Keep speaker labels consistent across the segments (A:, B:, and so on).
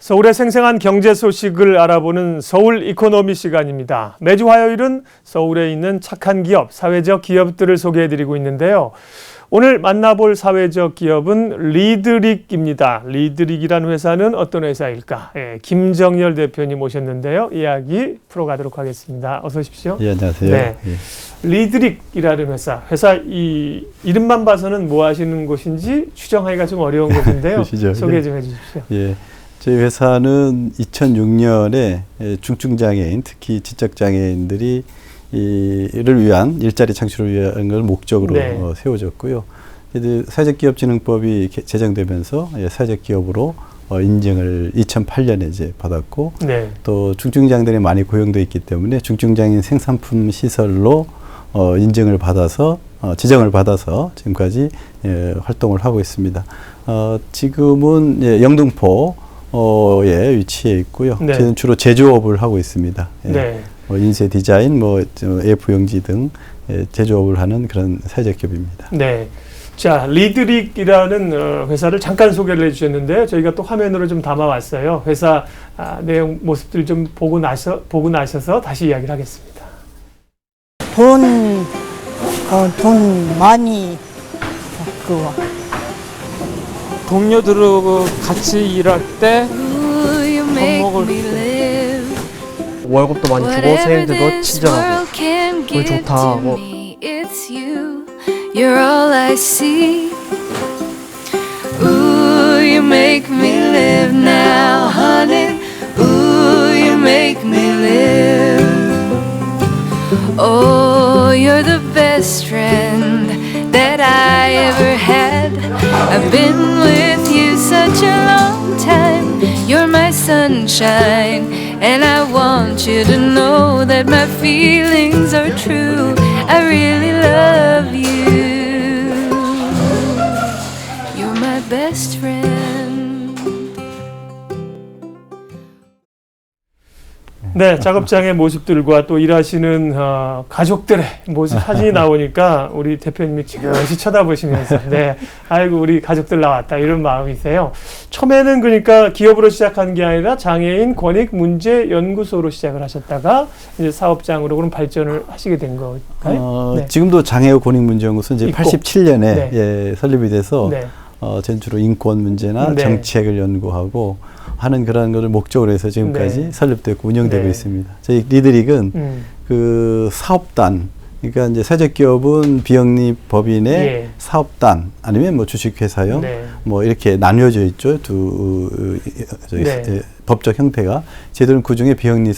A: 서울의 생생한 경제 소식을 알아보는 서울 이코노미 시간입니다. 매주 화요일은 서울에 있는 착한 기업, 사회적 기업들을 소개해드리고 있는데요. 오늘 만나볼 사회적 기업은 리드릭입니다. 리드릭이라는 회사는 어떤 회사일까? 김정열 대표님 오셨는데요. 이야기 풀어가도록 하겠습니다. 어서 오십시오.
B: 예, 안녕하세요.
A: 네.
B: 예.
A: 리드릭이라는 회사 이 이름만 봐서는 뭐 하시는 곳인지 추정하기가 좀 어려운 곳인데요. 소개 좀 해주십시오.
B: 예. 저희 회사는 2006년에 중증장애인, 특히 지적장애인들이 이를 위한 일자리 창출을 위한 걸 목적으로 세워졌고요. 사회적기업진흥법이 제정되면서 사회적 기업으로 인증을 2008년에 이제 받았고, 또 중증장애인들이 많이 고용되어 있기 때문에 중증장애인 생산품 시설로 인증을 받아서 지정을 받아서 지금까지 활동을 하고 있습니다. 지금은 영등포 에 위치해 있고요. 저는 주로 제조업을 하고 있습니다. 인쇄 디자인, AF 용지 등 제조업을 하는 그런 사회적 기업입니다.
A: 네. 자, 리드릭이라는 회사를 잠깐 소개를 해주셨는데요. 저희가 또 화면으로 좀 담아왔어요. 회사 내용 모습들 좀 보고 나셔서 다시 이야기를 하겠습니다.
C: 돈 많이
D: 동료들하고 같이 일할 때 밥 먹을 때
E: 월급도 많이 주고 선생님들도 친절하고 우리 좋다 하고.
F: You're all I see. Ooh, you make me live now, honey. Ooh, you make me live. Oh, you're the best friend that I ever had. I've been with you such a long time. You're my sunshine, and I want you to know that my feelings are true. I really love you. You're my best friend.
A: 네, 작업장의 모습들과 또 일하시는 가족들의 모습 사진이 나오니까 우리 대표님이 지그시 쳐다보시면서 아이고 우리 가족들 나왔다 이런 마음이세요. 처음에는 그러니까 기업으로 시작한 게 아니라 장애인 권익문제연구소로 시작을 하셨다가 이제 사업장으로 그럼 발전을 하시게 된 걸까요?
B: 지금도 장애인 권익문제연구소는 이제 87년에 설립이 돼서 전 주로 인권 문제나 정책을 연구하고 하는 그런 것을 목적으로 해서 지금까지 설립되고 운영되고 있습니다. 저희 리드릭은 그 사업단, 그러니까 이제 사회적 기업은 비영리 법인의 사업단 아니면 주식회사형 이렇게 나뉘어져 있죠. 법적 형태가. 저희들은 그 중에 비영리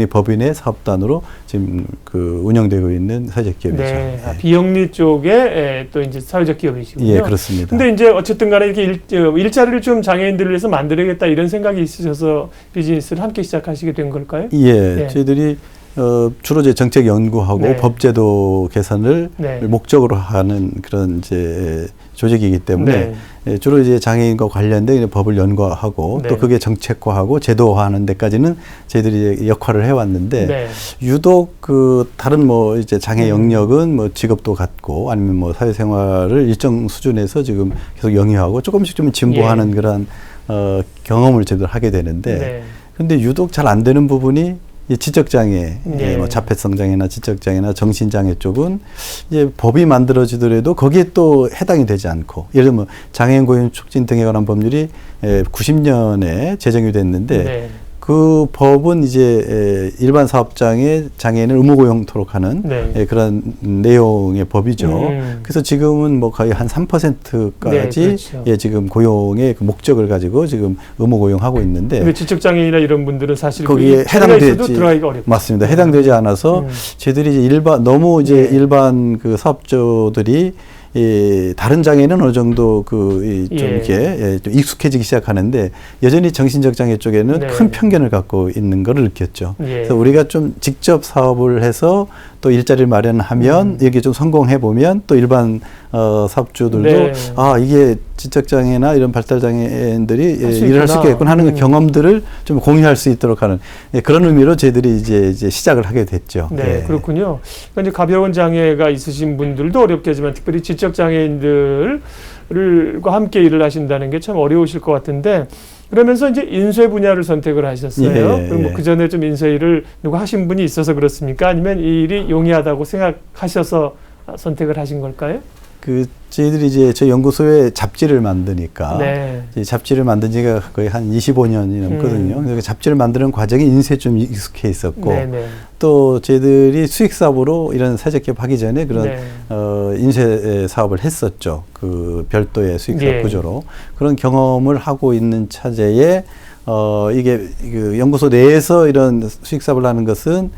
B: 법인의 사업단으로 지금 운영되고 있는 사회적 기업이죠.
A: 비영리 쪽에 또 이제 사회적 기업이시군요.
B: 예, 그렇습니다.
A: 근데 이제 어쨌든 간에 이렇게 일자리를 좀 장애인들을 위해서 만들어야겠다 이런 생각이 있으셔서 비즈니스를 함께 시작하시게 된 걸까요?
B: 저희들이 주로 이제 정책 연구하고 법제도 개선을 목적으로 하는 그런 이제 조직이기 때문에 주로 이제 장애인과 관련된 법을 연구하고 또 그게 정책화하고 제도화하는 데까지는 저희들이 역할을 해왔는데 유독 다른 이제 장애 영역은 직업도 갖고 아니면 사회생활을 일정 수준에서 지금 계속 영위하고 조금씩 좀 진보하는 그런 경험을 저희들 하게 되는데 근데 유독 잘 안 되는 부분이 이 지적장애, 자폐성 장애나 지적장애나 정신장애 쪽은 이제 법이 만들어지더라도 거기에 또 해당이 되지 않고, 예를 들면 장애인 고용 촉진 등에 관한 법률이 90년에 제정이 됐는데 그 법은 이제 일반 사업장에 장애인을 의무 고용토록 하는 그런 내용의 법이죠. 그래서 지금은 거의 한 3%까지 지금 고용의 그 목적을 가지고 지금 의무 고용하고 있는데.
A: 근데 지적장애인이나 이런 분들은 사실
B: 거기에 해당되지
A: 들어가기가 어렵죠.
B: 맞습니다. 해당되지 않아서 저희들이 이제 일반 그 사업주들이 다른 장애는 어느 정도 좀 이렇게 좀 익숙해지기 시작하는데 여전히 정신적 장애 쪽에는 큰 편견을 갖고 있는 걸 느꼈죠. 그래서 우리가 좀 직접 사업을 해서 또 일자리를 마련하면 이게 좀 성공해 보면 또 일반 사업주들도 이게 지적장애나 이런 발달장애인들이 일을 할 수 있겠구나 하는 경험들을 좀 공유할 수 있도록 하는 그런 의미로 저희들이 이제 시작을 하게 됐죠.
A: 그렇군요. 그러니까 이제 가벼운 장애가 있으신 분들도 어렵겠지만 특별히 지적장애인들과 함께 일을 하신다는 게 참 어려우실 것 같은데 그러면서 이제 인쇄 분야를 선택을 하셨어요. 그럼 뭐 그 전에 좀 인쇄 일을 누가 하신 분이 있어서 그렇습니까? 아니면 이 일이 용이하다고 생각하셔서 선택을 하신 걸까요?
B: 저희들이 이제 저 연구소에 잡지를 만드니까
A: 네.
B: 이제 잡지를 만든 지가 거의 한 25년이 넘거든요. 그래서 잡지를 만드는 과정이 인쇄에 좀 익숙해 있었고
A: 네네.
B: 또 저희들이 수익 사업으로 이런 사회적 하기 전에 그런
A: 네.
B: 인쇄 사업을 했었죠. 그 별도의 수익 사업
A: 예.
B: 구조로 그런 경험을 하고 있는 차제에 이게 그 연구소 내에서 이런 수익 사업을 하는 것은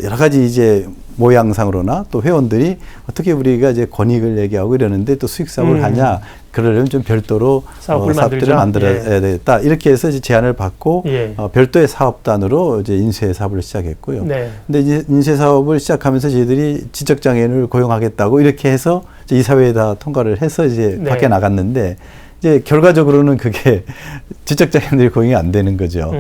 B: 여러 가지 이제 모양상으로나 또 회원들이 어떻게 우리가 이제 권익을 얘기하고 이러는데 또 수익 사업을 하냐 그러려면 좀 별도로 사업들을 만들어야 되겠다 이렇게 해서 이제 제안을 받고 별도의 사업단으로 이제 인쇄 사업을 시작했고요.
A: 네.
B: 근데 이제 인쇄 사업을 시작하면서 저희들이 지적 장애인을 고용하겠다고 이렇게 해서 이제 이사회에다 통과를 해서 이제 밖에 나갔는데. 이제 결과적으로는 그게 지적장애인들이 고용이 안 되는 거죠.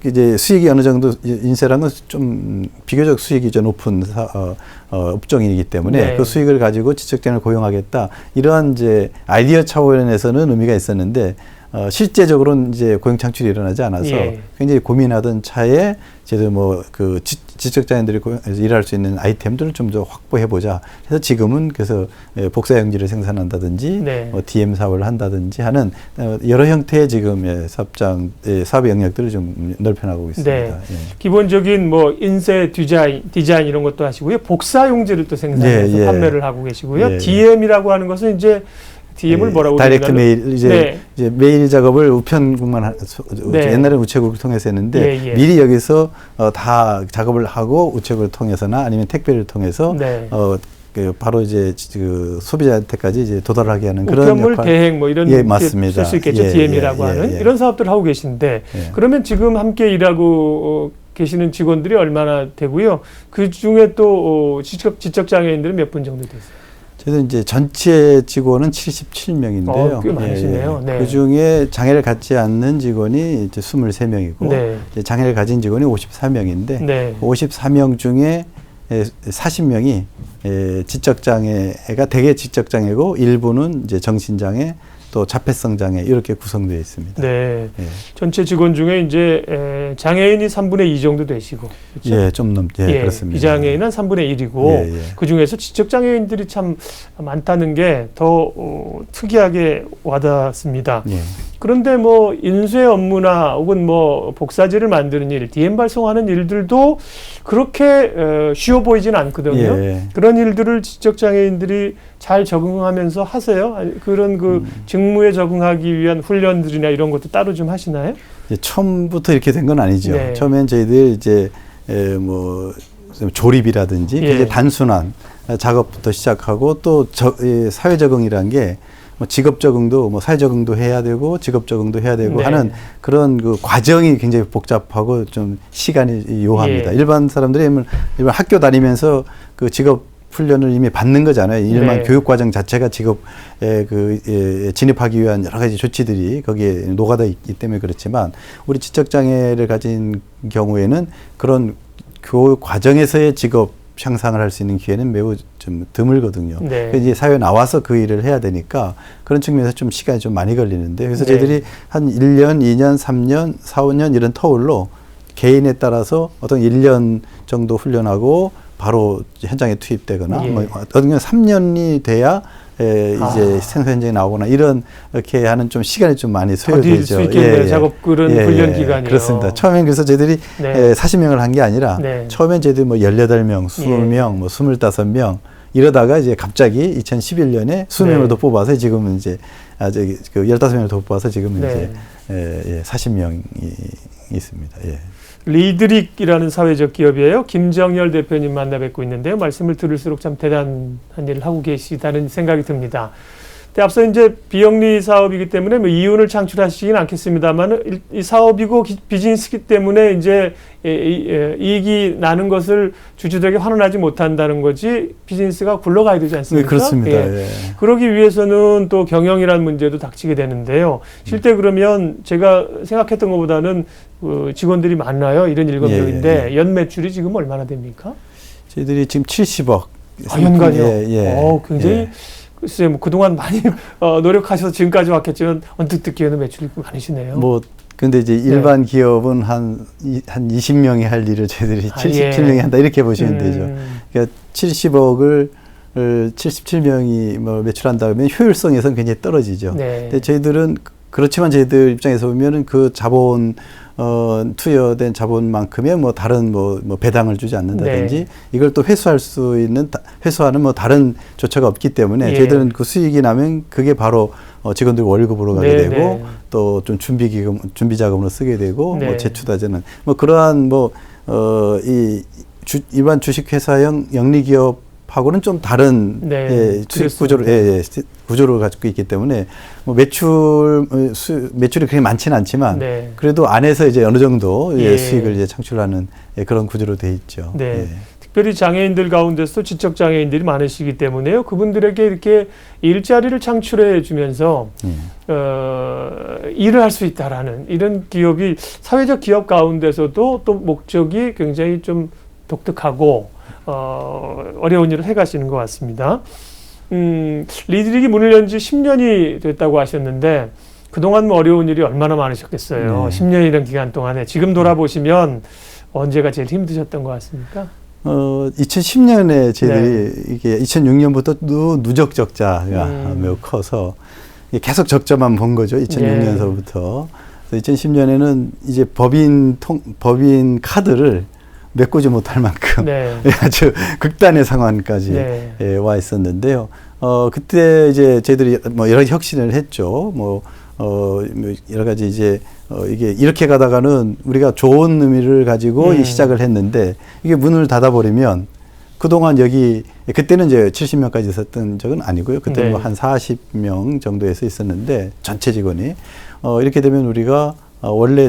B: 이제 수익이 어느 정도 인쇄라는 건 좀 비교적 수익이 좀 높은 업종이기 때문에 그 수익을 가지고 지적장애인을 고용하겠다 이러한 이제 아이디어 차원에서는 의미가 있었는데 실제적으로는 이제 고용 창출이 일어나지 않아서 굉장히 고민하던 차에 저도 뭐 그 지적장애인들이 일할 수 있는 아이템들을 좀 더 확보해 보자. 그래서 지금은 그래서 복사용지를 생산한다든지 DM 사업을 한다든지 하는 여러 형태의 지금 사업의 영역들을 좀 넓혀나가고 있습니다.
A: 네. 기본적인 뭐 인쇄 디자인 이런 것도 하시고요. 복사용지를 또 생산해서 판매를 하고 계시고요. DM이라고 하는 것은 이제 DM을 뭐라고
B: 다이렉트 메일 이제 메일 작업을 우편국만 옛날에는 우체국을 통해서 했는데 미리 여기서 다 작업을 하고 우체국을 통해서나 아니면 택배를 통해서 바로 이제 그 소비자한테까지 이제 도달하게 하는 그런
A: 우편물 대행 뭐 이런
B: 맞습니다.
A: 쓸 수 있겠죠. DM이라고 하는 이런 사업들을 하고 계신데 그러면 지금 함께 일하고 계시는 직원들이 얼마나 되고요? 그 중에 또 지적 장애인들은 몇 분 정도 되세요?
B: 저희는 이제 전체 직원은 77명인데요.
A: 꽤 많으시네요.
B: 그 중에 장애를 갖지 않는 직원이 이제 23명이고, 이제 장애를 가진 직원이 54명인데, 54명 중에 40명이 지적장애가 대개 지적장애고, 일부는 이제 정신장애, 또 자폐성 장애 이렇게 구성되어 있습니다.
A: 전체 직원 중에 이제 장애인이 3분의 2 정도 되시고, 그렇죠?
B: 좀 그렇습니다.
A: 비장애인은 3분의 1이고, 그 중에서 지적 장애인들이 참 많다는 게 더 특이하게 와닿습니다. 그런데 뭐 인쇄 업무나 혹은 뭐 복사지를 만드는 일, DM 발송하는 일들도 그렇게 쉬워 보이지는 않거든요. 그런 일들을 지적 장애인들이 잘 적응하면서 하세요? 그런 그 직무에 적응하기 위한 훈련들이나 이런 것도 따로 좀 하시나요?
B: 처음부터 이렇게 된 건 아니죠. 처음엔 저희들 이제 뭐 조립이라든지 굉장히 단순한 작업부터 시작하고 또 사회 적응이란 게 뭐 직업 적응도 뭐 사회 적응도 해야 되고 직업 적응도 해야 되고 하는 그런 그 과정이 굉장히 복잡하고 좀 시간이 요합니다. 일반 사람들이 일반 학교 다니면서 그 직업 훈련을 이미 받는 거잖아요. 일반 교육 과정 자체가 직업에 진입하기 위한 여러 가지 조치들이 거기에 녹아져 있기 때문에 그렇지만 우리 지적 장애를 가진 경우에는 그런 교육 과정에서의 직업 향상을 할 수 있는 기회는 매우 좀 드물거든요. 이제 사회에 나와서 그 일을 해야 되니까 그런 측면에서 좀 시간이 좀 많이 걸리는데 그래서 저희들이 한 1년, 2년, 3년, 4, 5년 이런 터울로 개인에 따라서 어떤 1년 정도 훈련하고 바로 현장에 투입되거나 뭐 어떤 경우는 3년이 돼야 이제 생산 현장에 나오거나 이렇게 하는 좀 시간이 좀 많이 소요되죠.
A: 수 있겠네요. 작업 그런 훈련 기간이요.
B: 그렇습니다. 처음엔 그래서 저희들이 40명을 한 게 아니라 처음엔 저희들이 뭐 18명, 20명, 뭐 25명 이러다가 이제 갑자기 2011년에 20명을 더 뽑아서 지금은 이제 그 15명을 더 뽑아서 지금은 이제 40명이 있습니다.
A: 리드릭이라는 사회적 기업이에요. 김정열 대표님 만나 뵙고 있는데요. 말씀을 들을수록 참 대단한 일을 하고 계시다는 생각이 듭니다. 앞서 이제 비영리 사업이기 때문에 뭐 이윤을 창출하시진 않겠습니다만 이 사업이고 비즈니스이기 때문에 이제 이익이 나는 것을 주주들에게 환원하지 못한다는 거지 비즈니스가 굴러가야 되지 않습니까?
B: 그렇습니다.
A: 그러기 위해서는 또 경영이라는 문제도 닥치게 되는데요. 실제 그러면 제가 생각했던 것보다는 직원들이 많나요? 이런 7명인데 연 매출이 지금 얼마나 됩니까?
B: 저희들이 지금 70억.
A: 연간이요? 굉장히 글쎄 뭐 그동안 많이 노력하셔서 지금까지 왔겠지만 언뜻 듣기에는 매출이 많으시네요.
B: 뭐 근데 이제 일반 기업은 한 20명이 할 일을 저희들이 77명이
A: 예.
B: 한다 이렇게 보시면 되죠. 그러니까 70억을 77명이 뭐 매출한다면 효율성에서는 굉장히 떨어지죠.
A: 네.
B: 근데 저희들은 그렇지만 저희들 입장에서 보면은 그 자본 투여된 자본만큼의 뭐 다른 뭐 배당을 주지 않는다든지
A: 네.
B: 이걸 또 회수할 수 있는 회수하는 뭐 다른 조처가 없기 때문에
A: 예.
B: 저희들은 그 수익이 나면 그게 바로 직원들 월급으로 가게
A: 네,
B: 되고
A: 네.
B: 또 좀 준비 자금으로 쓰게 되고
A: 네.
B: 뭐 제휴다제는 뭐 그러한 뭐 일반 주식회사형 영리기업하고는 좀 다른
A: 네,
B: 수익 구조를 구조를 가지고 있기 때문에 뭐 매출이 그렇게 많지는 않지만
A: 네.
B: 그래도 안에서 이제 어느 정도
A: 예.
B: 수익을 이제 창출하는 그런 구조로 돼 있죠.
A: 네.
B: 예.
A: 특별히 장애인들 가운데서 지적 장애인들이 많으시기 때문에요. 그분들에게 이렇게 일자리를 창출해 주면서 일을 할 수 있다라는 이런 기업이 사회적 기업 가운데서도 또 목적이 굉장히 좀 독특하고 어려운 일을 해가시는 것 같습니다. 리드릭이 문을 연 지 10년이 됐다고 하셨는데 그동안 뭐 어려운 일이 얼마나 많으셨겠어요.
B: 네.
A: 10년이라는 기간 동안에 지금 돌아보시면 언제가 제일 힘드셨던 것 같습니까?
B: 2010년에 저희들이 이게 2006년부터 누적 적자가 매우 커서 계속 적자만 본 거죠. 2006년서부터. 그래서 2010년에는 이제 법인 카드를 메꾸지 못할 만큼
A: 네.
B: 아주 극단의 상황까지
A: 네.
B: 와 있었는데요. 그때 이제 저희들이 뭐 여러 가지 혁신을 했죠. 뭐 여러 가지 이제 이게 이렇게 가다가는 우리가 좋은 의미를 가지고 시작을 했는데 이게 문을 닫아버리면 그동안 여기 그때는 이제 70명까지 있었던 적은 아니고요. 그때는
A: 네.
B: 뭐 한 40명 정도에서 있었는데 전체 직원이 이렇게 되면 우리가 원래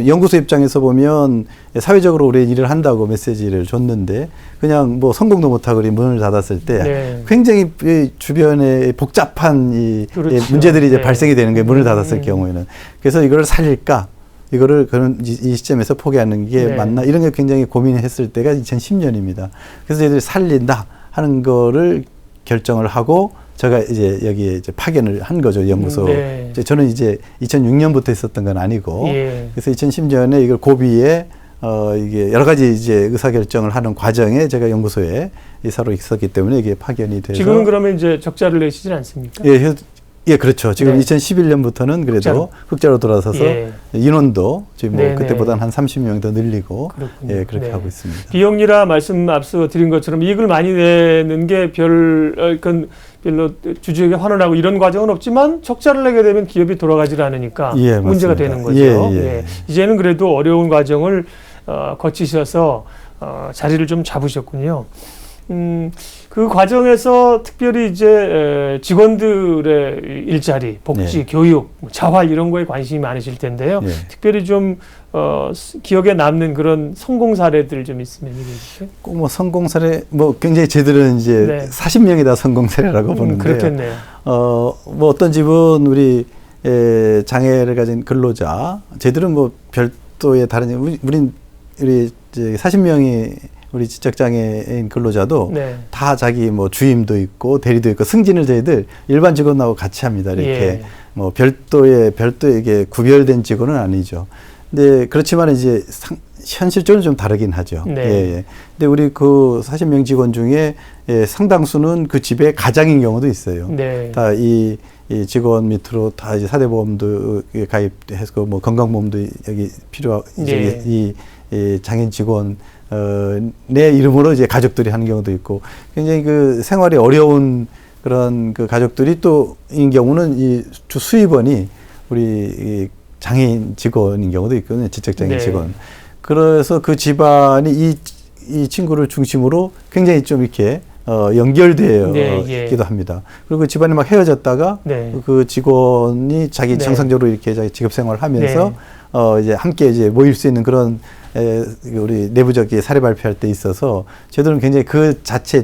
B: 연구소 입장에서 보면 사회적으로 우리 일을 한다고 메시지를 줬는데 그냥 뭐 성공도 못하고 문을 닫았을 때
A: 네.
B: 굉장히 주변에 복잡한
A: 그렇죠.
B: 문제들이 이제
A: 네.
B: 발생이 되는 거예요. 문을 닫았을 경우에는. 그래서 이걸 살릴까? 이거를 그런 이 시점에서 포기하는 게
A: 네.
B: 맞나? 이런 게 굉장히 고민했을 때가 2010년입니다. 그래서 저희들이 살린다 하는 거를 결정을 하고 제가 이제 여기에 이제 파견을 한 거죠, 연구소.
A: 네.
B: 저는 이제 2006년부터 있었던 건 아니고.
A: 예.
B: 그래서 2010년에 이걸 고비에 이게 여러 가지 이제 의사결정을 하는 과정에 제가 연구소에 이사로 있었기 때문에 이게 파견이 돼서.
A: 지금은 그러면 이제 적자를 내시진 않습니까?
B: 예, 그렇죠. 지금
A: 네.
B: 2011년부터는 그래도 흑자로 돌아서서
A: 예.
B: 인원도 지금 뭐
A: 네네.
B: 그때보다는 한 30명 더 늘리고
A: 그렇군요.
B: 예, 그렇게
A: 네.
B: 하고 있습니다.
A: 비영리라 말씀 앞서 드린 것처럼 이익을 많이 내는 게 별로 주주에게 환원하고 이런 과정은 없지만 적자를 내게 되면 기업이 돌아가질 않으니까
B: 예,
A: 문제가
B: 맞습니다.
A: 되는 거죠.
B: 예.
A: 이제는 그래도 어려운 과정을 거치셔서 자리를 좀 잡으셨군요. 그 과정에서 특별히 이제 직원들의 일자리, 복지,
B: 네.
A: 교육, 자활 이런 거에 관심이 많으실 텐데요.
B: 네.
A: 특별히 좀 기억에 남는 그런 성공 사례들 좀 있으면 얘기해 주세요.
B: 꼭 뭐 성공 사례 뭐 굉장히 저희들은 이제
A: 네.
B: 40명이 다 성공 사례라고 보는데요.
A: 그렇겠네요.
B: 뭐 어떤 집은 우리 장애를 가진 근로자, 저희들은 뭐 별도의 다른 우리 이제 40명이 우리 지적장애인 근로자도
A: 네.
B: 다 자기 뭐 주임도 있고 대리도 있고 승진을 저희들 일반 직원하고 같이 합니다. 이렇게
A: 예.
B: 뭐 별도의 이게 구별된 직원은 아니죠. 근데 그렇지만 이제 현실적으로 좀 다르긴 하죠.
A: 네.
B: 예. 근데 우리 그 40명 직원 중에 상당수는 그 집의 가장인 경우도 있어요.
A: 네.
B: 다 이 직원 밑으로 다 이제 사대보험도 가입해서 뭐 건강보험도 여기 필요하고
A: 네.
B: 이 장애인 직원 내 이름으로 이제 가족들이 하는 경우도 있고 굉장히 그 생활이 어려운 그런 그 가족들이 또인 경우는 이 주 수입원이 우리 이 장애인 직원인 경우도 있거든요. 지적장애인
A: 네.
B: 직원. 그래서 그 집안이 이 친구를 중심으로 굉장히 좀 이렇게 연결되어 있기도 합니다. 그리고 그 집안이 막 헤어졌다가
A: 네.
B: 그 직원이 자기
A: 네.
B: 정상적으로 이렇게 자기 직업 생활을 하면서 이제 함께 이제 모일 수 있는 그런 우리 내부적 사례 발표할 때 있어서 저희들은 굉장히 그 자체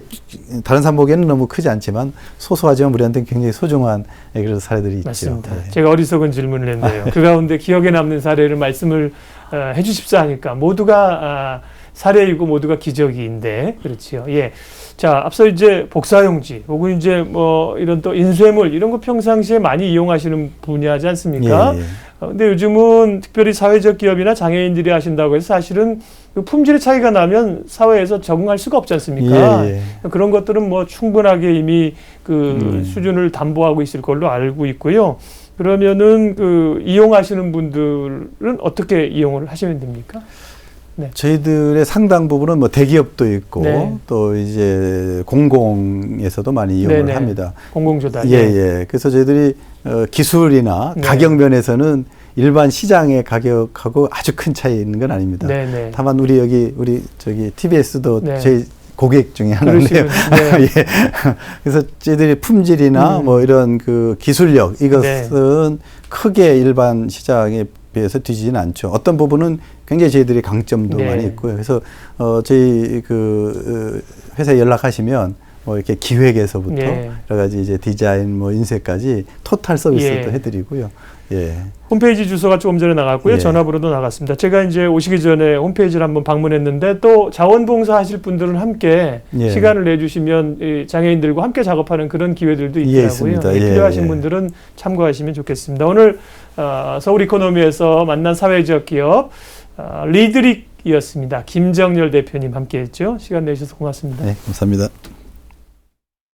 B: 다른 사람 보기에는 너무 크지 않지만 소소하지만 우리한테는 굉장히 소중한 그런 사례들이
A: 맞습니다.
B: 있죠.
A: 제가 어리석은 질문을 했네요. 그 가운데 기억에 남는 사례를 말씀을 해주십사 하니까 모두가 사례이고 모두가 기적인데 그렇지요. 예. 자, 앞서 이제 복사용지 혹은 이제 뭐 이런 또 인쇄물 이런 거 평상시에 많이 이용하시는 분야지 않습니까?
B: 예, 예.
A: 근데 요즘은 특별히 사회적 기업이나 장애인들이 하신다고 해서 사실은 그 품질의 차이가 나면 사회에서 적응할 수가 없지 않습니까?
B: 예, 예.
A: 그런 것들은 뭐 충분하게 이미 그 수준을 담보하고 있을 걸로 알고 있고요. 그러면은 그 이용하시는 분들은 어떻게 이용을 하시면 됩니까?
B: 저희들의 상당 부분은 뭐 대기업도 있고
A: 네.
B: 또 이제 공공에서도 많이 이용을
A: 네네.
B: 합니다.
A: 공공조달.
B: 예, 예. 그래서 저희들이 기술이나
A: 네.
B: 가격 면에서는 일반 시장의 가격하고 아주 큰 차이 있는 건 아닙니다.
A: 네네.
B: 다만 우리 저기 TBS도
A: 네.
B: 저희 고객 중에 하나인데요.
A: 네.
B: 예. 그래서 저희들이 품질이나 뭐 이런 그 기술력 이것은 크게 일반 시장에 비해서 뒤지진 않죠. 어떤 부분은 굉장히 저희들이 강점도
A: 네.
B: 많이 있고요. 그래서 저희 그 회사에 연락하시면 뭐 이렇게 기획에서부터
A: 네.
B: 여러 가지 이제 디자인 뭐 인쇄까지 토탈 서비스도
A: 예.
B: 해드리고요. 예.
A: 홈페이지 주소가 조금 전에 나갔고요.
B: 예.
A: 전화번호도 나갔습니다. 제가 이제 오시기 전에 홈페이지를 한번 방문했는데 또 자원봉사 하실 분들은 함께
B: 예.
A: 시간을 내주시면 이 장애인들과 함께 작업하는 그런 기회들도
B: 예,
A: 있더라고요.
B: 있습니다.
A: 예,
B: 예,
A: 필요하신
B: 예.
A: 분들은 참고하시면 좋겠습니다. 오늘 서울 이코노미에서 만난 사회적 기업 리드릭이었습니다. 김정열 대표님 함께했죠. 시간 내주셔서 고맙습니다.
B: 네, 감사합니다.